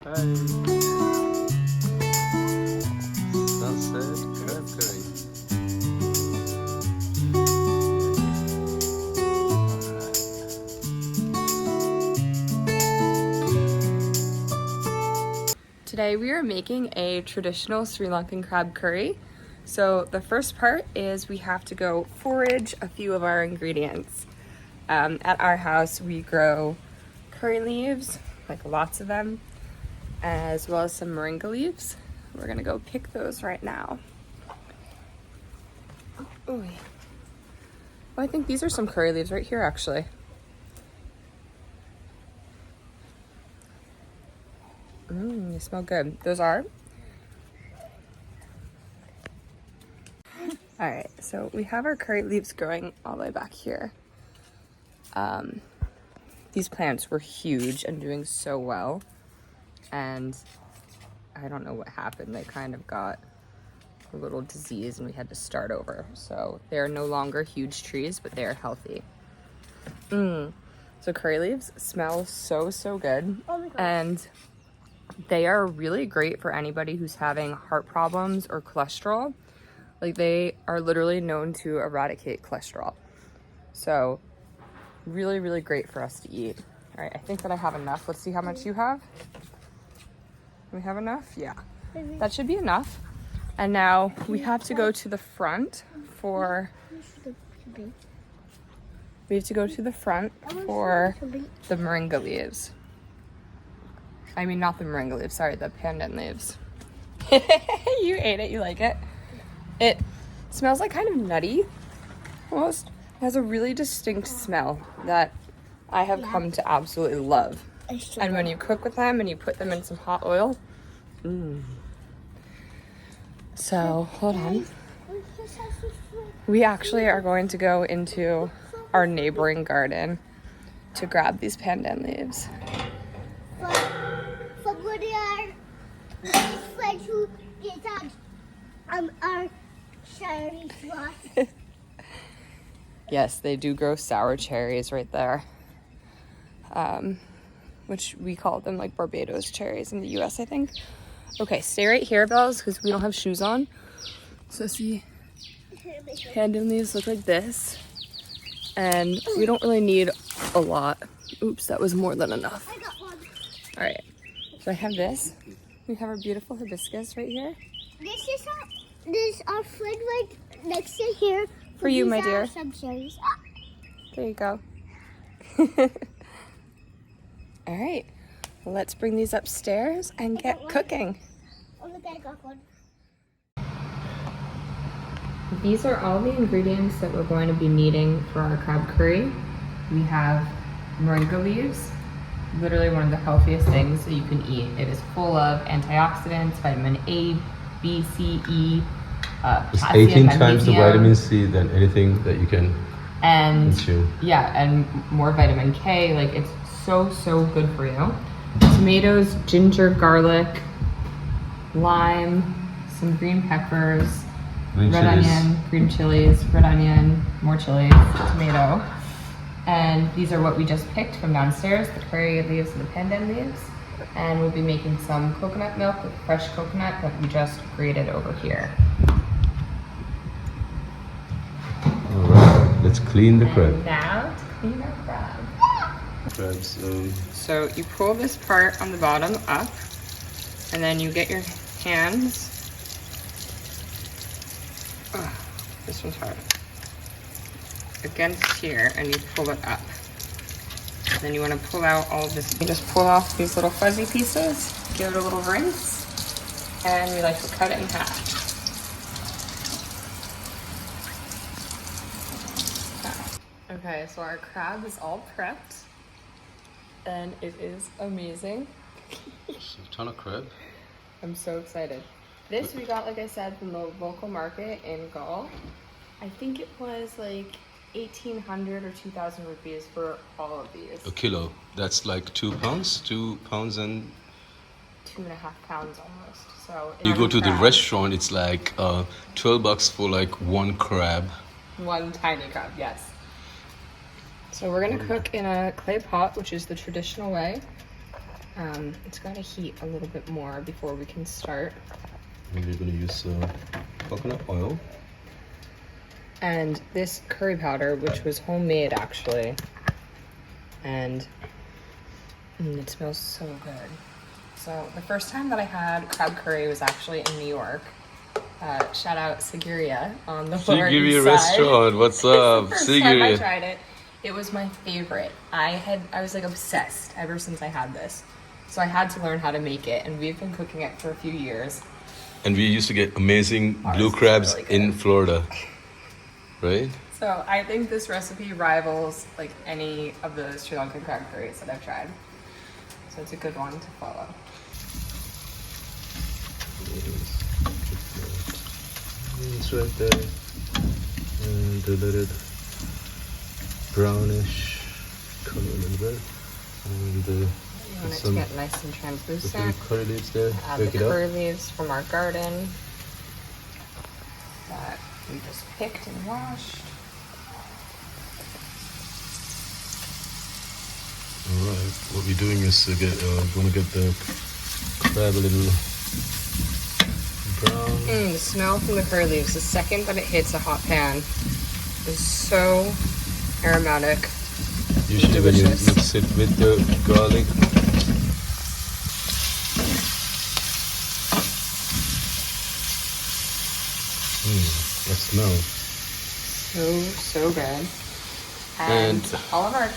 Crab curry. Today we are making a traditional Sri Lankan crab curry. So the first part is we have to go forage a few of our ingredients. At our house we grow curry leaves, like lots of them, as well as some moringa leaves. We're gonna go pick those right now. Ooh. Oh, I think these are some curry leaves right here actually. They smell good. Those are. All right, so we have our curry leaves growing all the way back here. These plants were huge and doing so well, and I don't know what happened. They kind of got a little disease and we had to start over. So they're no longer huge trees, but they're healthy. So curry leaves smell so good. Oh my God. And they are really great for anybody who's having heart problems or cholesterol. Like, they are literally known to eradicate cholesterol. So really great for us to eat. All right, I think that I have enough. Let's see how much you have. We have enough? Yeah, that should be enough. And now we have to go to the front for the moringa leaves. I mean, not the moringa leaves, sorry, the pandan leaves. You ate it, you like it? It smells like kind of nutty, almost. It has a really distinct smell that I have come to absolutely love. And when you cook with them and you put them in some hot oil, So, hold on. We actually are going to go into our neighboring garden to grab these pandan leaves. Our cherry floss. Yes, they do grow sour cherries right there. Which we call them like Barbados cherries in the US, I think. Okay, stay right here, Bells, because we don't have shoes on. So see, pandan leaves look like this. And we don't really need a lot. Oops, that was more than enough. I got one. All right, so I have this. We have our beautiful hibiscus right here. This our friend right next to here. For you, my dear. Some cherries. There you go. All right, well, let's bring these upstairs and get cooking. Oh, look, I got one. These are all the ingredients that we're going to be needing for our crab curry. We have moringa leaves, literally one of the healthiest things that you can eat. It is full of antioxidants, vitamin A, B, C, E, It's potassium, 18 times the magnesium, vitamin C than anything that you can consume. Yeah, and more vitamin K. Like, it's so good for you. Tomatoes, ginger, garlic, lime, some green peppers, red onion, green chilies, red onion, more chilies, tomato. And these are what we just picked from downstairs, the curry leaves and the pandan leaves. And we'll be making some coconut milk with fresh coconut that we just grated over here. All right, let's clean the crab. And now to clean our crab. Crabs. So you pull this part on the bottom up, and then you get your hands. Oh, this one's hard. Against here, and you pull it up. And then you want to pull out all of this. You just pull off these little fuzzy pieces, give it a little rinse, and we like to cut it in half. Okay, so our crab is all prepped, and it is amazing. It's a ton of crab. I'm so excited. This we got, like I said, from the local market in Gaul. I think it was like 1,800 or 2,000 rupees for all of these. A kilo. That's like 2 pounds. 2 pounds and 2.5 pounds almost. So you go to the restaurant, it's like $12 for like one crab. One tiny crab, yes. So we're gonna cook in a clay pot, which is the traditional way. It's got to heat a little bit more before we can start. And we're gonna use coconut oil. And this curry powder, which was homemade actually, and it smells so good. So the first time that I had crab curry was actually in New York. Shout out Sigiriya on the Lower East Sigiriya Side. restaurant. What's up, First time I Sigiriya? tried it, it was my favorite. I was like obsessed ever since I had this. So I had to learn how to make it, and we've been cooking it for a few years. And we used to get amazing blue this is crabs really good. in Florida, right? So I think this recipe rivals like any of the Sri Lankan crab curries that I've tried. So it's a good one to follow. It's right there. And a little brownish color a little bit. And You want it to get nice and some translucent. curry leaves there. Add Break the it up. curry leaves from our garden that we just picked and washed. Alright, what we're doing is to get, want to get the crab a little brown. The smell from the curry leaves, the second that it hits a hot pan, is so aromatic. Usually when you delicious. mix it with the garlic. That smell. So good. And all of our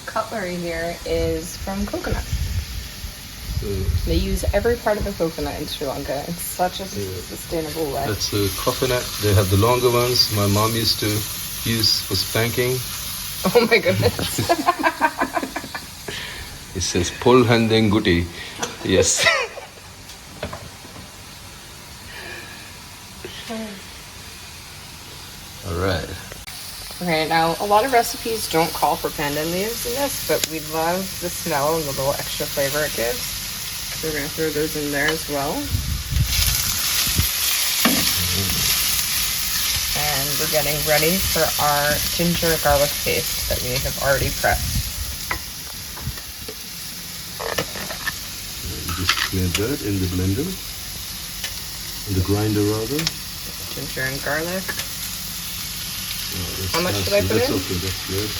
cutlery here is from coconut. So They use every part of the coconut in Sri Lanka. It's such a sustainable way. that's the coconut. They have the longer ones. My mom used to use for spanking. Oh my goodness. It says Pol Handeng Guti. Yes. Alright. Okay, now a lot of recipes don't call for pandan leaves in this, but we love the smell and the little extra flavor it gives. So we're gonna throw those in there as well. And we're getting ready for our ginger garlic paste that we have already prepped. Just blend that in the blender. In the grinder rather. Ginger and garlic. That's, How much should I put that's in? okay, that's good.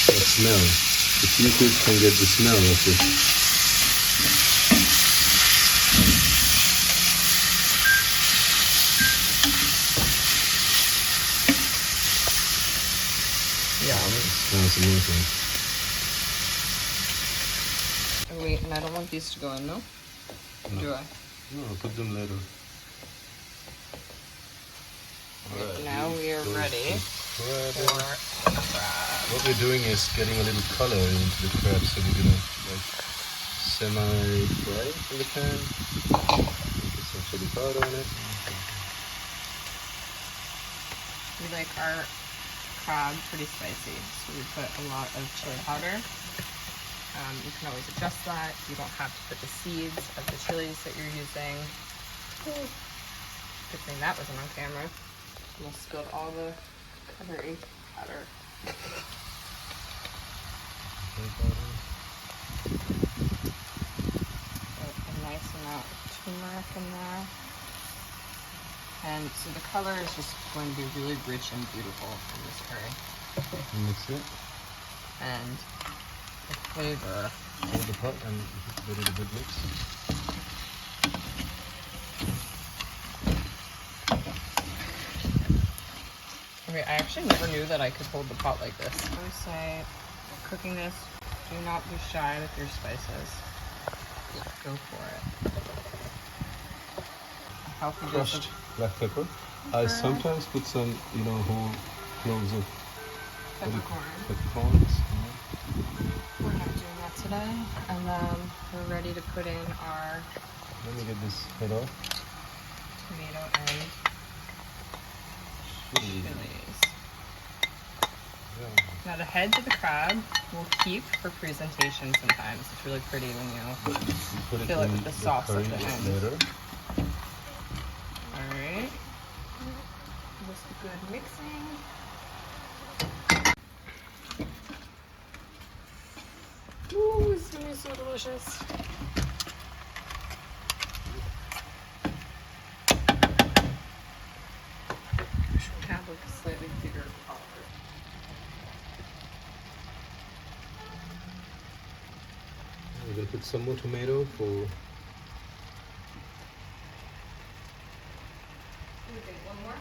That smell. The seafood can get the smell of it. Smells amazing. Wait, and I don't want these to go in, no? No. Do I? No, I'll put them later. Alright, Now we are ready for the crab. What we're doing is getting a little color into the crab, so we're gonna like semi-fry in the pan. Put some chili powder on it. We like our crab pretty spicy, so we put a lot of chili powder. You can always adjust that. You don't have to put the seeds of the chilies that you're using. Good thing that wasn't on camera. Almost spilled all the curry powder. Put a nice amount of turmeric in there. And so the color is just going to be really rich and beautiful in this curry. Mix it. And the flavor. Hold the pot and get it a good mix. Okay, I actually never knew that I could hold the pot like this. I always say, cooking this, do not be shy with your spices. Go for it. A healthy dose Crushed of black pepper. I sometimes put some, whole cloves of peppercorns. We're not doing that today. And then we're ready to put in our Let me get this head off. tomato and chilies. Yeah. Now the heads of the crab we'll keep for presentation sometimes. It's really pretty when you Put it fill it in with the sauce at curry the end. later. Alright. Just a good mixing. is so delicious. Should have like a slightly bigger pot. We're gonna put some more tomato for. One more.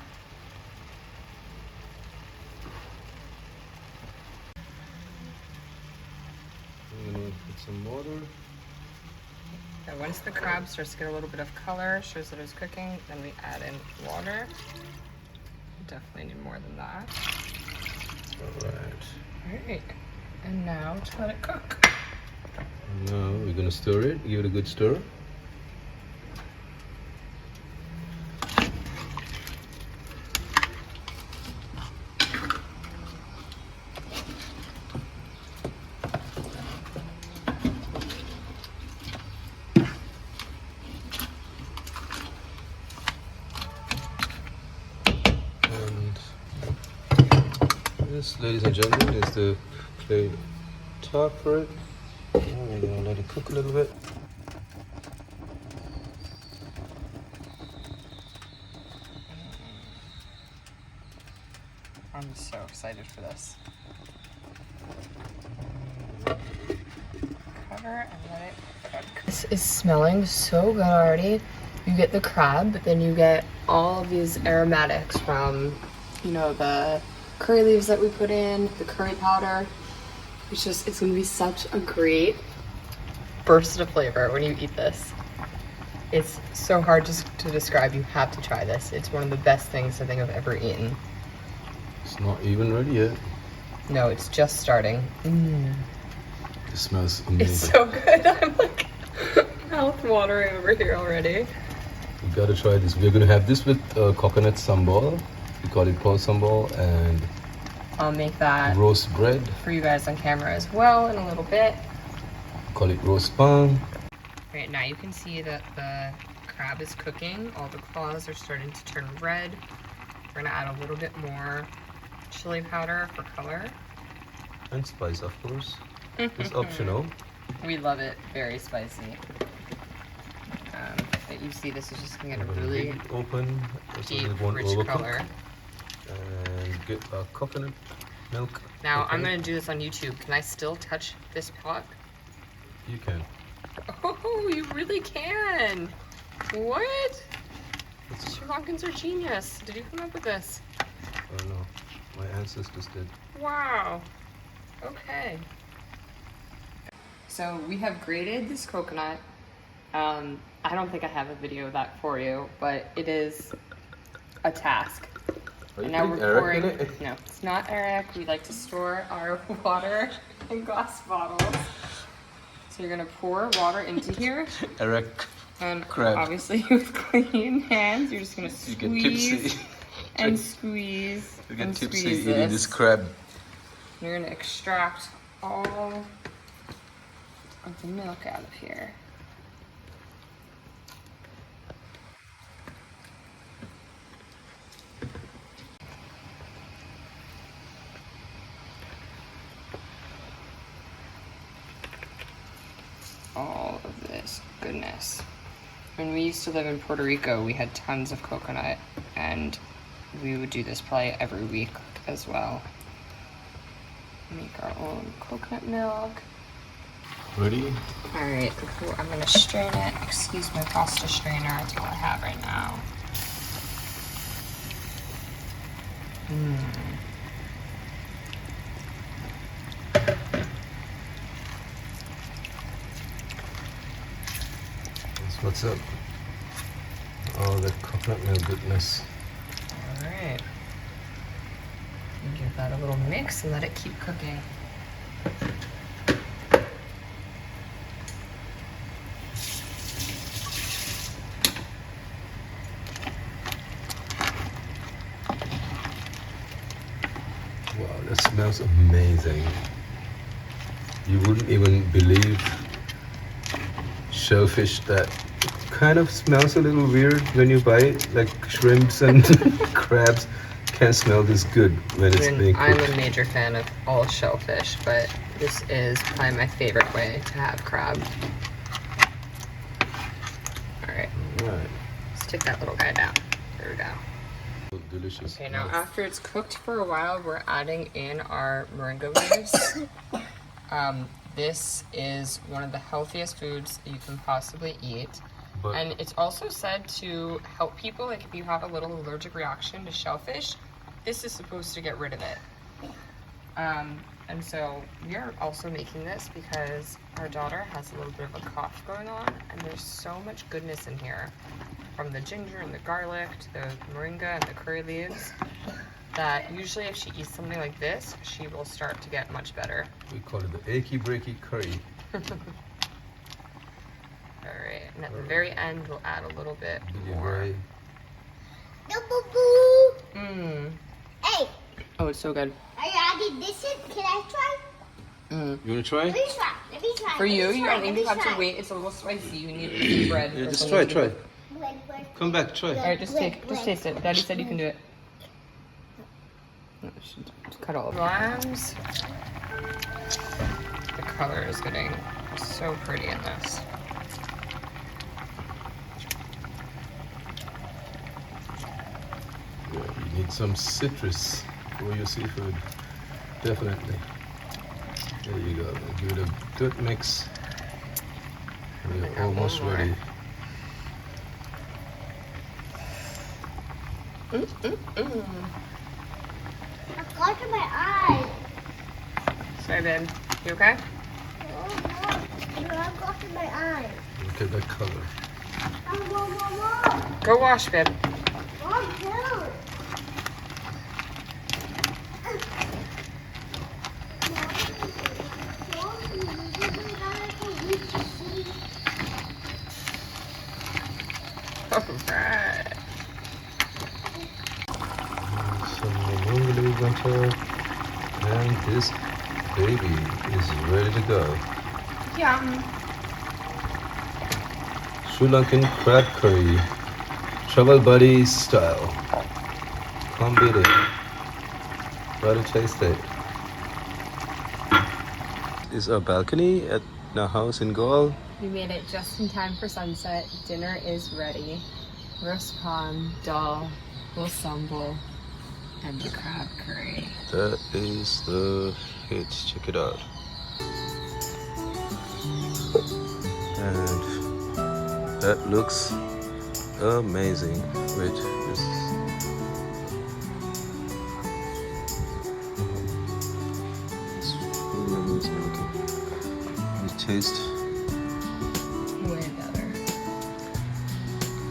I'm gonna put some water. And once the crab starts to get a little bit of color, shows that it's cooking, then we add in water. Definitely need more than that. Alright. And now to let it cook. Now we're gonna stir it, give it a good stir. This, ladies and gentlemen, is the clay top for it. Now we're gonna let it cook a little bit. I'm so excited for this. Cover and let it cook. This is smelling so good already. You get the crab, but then you get all of these aromatics from, you know, the curry leaves that we put in, the curry powder. It's gonna be such a great burst of flavor when you eat this. It's so hard to describe. You have to try this. It's one of the best things I think I've ever eaten. It's not even ready yet. No, it's just starting. It smells amazing. It's so good. I'm like mouth watering over here already. You gotta try this. We're gonna have this with coconut sambal. We call it pork sambal, and I'll make that roast bread. for you guys on camera as well in a little bit. Call it roast pan. Right now you can see that the crab is cooking. All the claws are starting to turn red. We're gonna add a little bit more chili powder for color. And spice, of course. It's optional. We love it very spicy. But you see this is just gonna get a really open, deep, rich color. And get our coconut milk. Now I'm gonna do this on YouTube. Can I still touch this pot? You can. Oh, you really can. What? Sri Lankans are genius. Did you come up with this? I don't know. My ancestors did. Wow. Okay. So we have grated this coconut. I don't think I have a video of that for you, but it is a task. Are you Now putting we're Eric pouring. in it? No, it's not Eric. We like to store our water in glass bottles. So you're gonna pour water into here. Eric. And Crab. obviously with clean hands, you're just gonna You get tipsy. squeeze and squeeze You get and tipsy squeeze eating this crab. You're gonna extract all of the milk out of here. All of this goodness. When we used to live in Puerto Rico, we had tons of coconut, and we would do this probably every week as well. Make our own coconut milk. Ready? Alright, I'm gonna strain it. Excuse my pasta strainer, it's all I have right now. That's what's up. All the coconut milk goodness. Alright. Give that a little mix and let it keep cooking. Wow, that smells amazing. You wouldn't even believe shellfish that kind of smells a little weird when you buy it, like shrimps and crabs can't smell this good when it's being cooked. I'm a major fan of all shellfish, but This is probably my favorite way to have crab. All right, Right. let's take that little guy down. There we go. Delicious. Okay, now Nice. after it's cooked for a while, we're adding in our moringa leaves. This is one of the healthiest foods you can possibly eat. But And it's also said to help people, like if you have a little allergic reaction to shellfish, this is supposed to get rid of it. And so we are also making this because our daughter has a little bit of a cough going on, and there's so much goodness in here, from the ginger and the garlic to the moringa and the curry leaves, that usually if she eats something like this, she will start to get much better. we call it the achy breaky curry. Alright, and at the very end, we'll add a little bit more. Right. No, boo boo. Mmm. Hey, Oh, it's so good. are you adding this in? Can I try? Mm. You wanna try? Let me try. Let me try. For you, Let me you try. I think Let you me have try. to wait. It's a little spicy. You need bread. Yeah, or just something try, to try. Wait. Come back, try. Alright, just taste it. Daddy said you can do it. No, just cut all of it. Lambs. The color is getting so pretty in this. Yeah, you need some citrus for your seafood. Definitely. There you go. Give it a good mix. And you're got one almost more. ready. I've got to my eye. Sorry, babe. You okay? Oh, no. I've got to my eye. Look at that color. Mom. Go wash, babe. Mom, too. Alright. Some moringa leaves on top. And this baby is ready to go. Yum. Sri Lankan crab curry. Travel buddy style. Can't beat it. Gotta taste it. This is our balcony at our house in Gaul. We made it just in time for sunset. Dinner is ready. Roast prawn, dal, sambal, and the crab curry. That is the hits. Check it out. And that looks amazing. Wait, this it's really amazing looking. It tastes. Way better.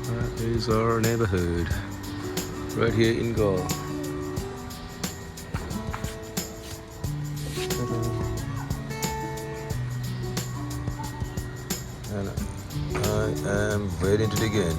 That is our neighborhood right here in Gaul. And I am waiting to dig in.